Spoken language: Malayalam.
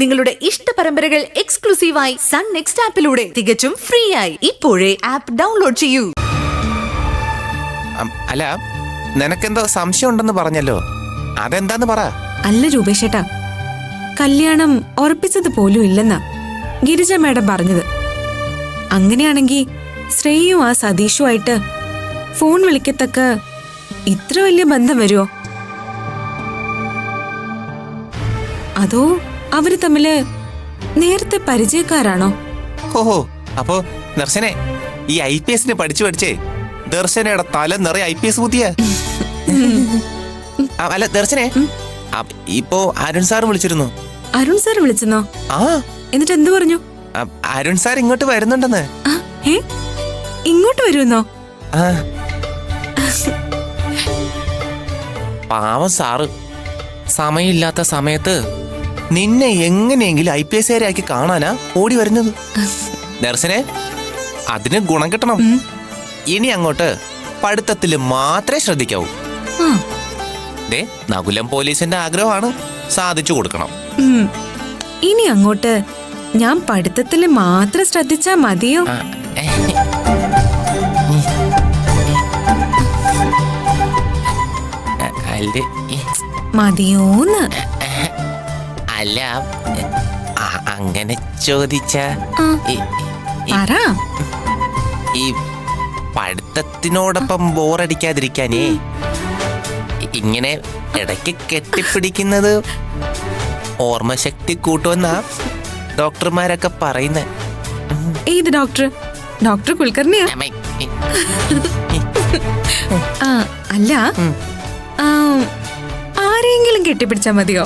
നിങ്ങളുടെ ഇഷ്ട പരമ്പരകൾ എക്സ്ക്ലൂസീവായി സൺ നെക്സ്റ്റ് ആപ്പിലൂടെ തികച്ചും ഫ്രീ ആയി ഇപ്പോഴേ ആപ്പ് ഡൗൺലോഡ് ചെയ്യൂ. അല്ല, നിനക്കെന്തോ സംശയം ഉണ്ടെന്ന് പറഞ്ഞല്ലോ, അതെന്താന്ന് പറ. അല്ല രൂപേഷേട്ടാ, കല്യാണം ഉറപ്പിച്ചത് പോലും ഇല്ലെന്നാ ഗിരിജ മാഡം പറഞ്ഞത്. അങ്ങനെയാണെങ്കി ശ്രേയും ആ സതീഷുമായിട്ട് ഫോൺ വിളിക്കത്തക്ക ഇത്ര വലിയ ബന്ധം വരുമോ? അതോ അവര് തമ്മില് നേരത്തെ പരിചയക്കാരാണോ? ഓഹോ, അപ്പോ ദർശനെ ഈ IPS പഠിച്ചേ ദർശനയുടെ തല നിറയെ IPS ബുദ്ധിയാ. അല്ല ദർശനെ, ഇപ്പോ അരുൺ സാർ വിളിച്ചിരുന്നു. അരുൺ സാർ വിളിച്ചെന്നോ? ആ, എന്നിട്ട് എന്തു പറഞ്ഞു? അരുൺ സാർ ഇങ്ങോട്ട് വരുന്നുണ്ടെന്ന്. ഇങ്ങോട്ട് വരുമെന്നോ? പാവം സാറ് സമയമില്ലാത്ത സമയത്ത് നിന്നെ എങ്ങനെയെങ്കിലും IPS ആക്കി കാണാനാ ഓടി വരുന്നത്. ദർശനെ, അതിന് ഗുണം കിട്ടണം. ഇനി അങ്ങോട്ട് പഠിത്തത്തില് മാത്രമേ ശ്രദ്ധിക്കാവൂ. നകുലം പോലീസിന്റെ ആഗ്രഹമാണ്, സാധിച്ചു കൊടുക്കണം. ഇനി അങ്ങോട്ട് ഞാൻ പഠിത്തത്തില് മാത്രം ശ്രദ്ധിച്ചാ മതിയോ? മതിയോന്ന്? അല്ല, അങ്ങനെ ചോദിച്ച ഈ പഠിത്തത്തിനോടൊപ്പം ബോറടിക്കാതിരിക്കാനേ ഇങ്ങനെ ഇടയ്ക്ക് കെട്ടിപ്പിടിക്കുന്നത് ഓർമ്മശക്തി കൂട്ടുമെന്നാ ഡോക്ടർമാരൊക്കെ പറയുന്നത്. ഏത് ഡോക്ടർ? ഡോക്ടർ കുൽക്കർണിയാ? അല്ല, ആരെങ്കിലും കെട്ടിപ്പിടിച്ചാ മതിയോ?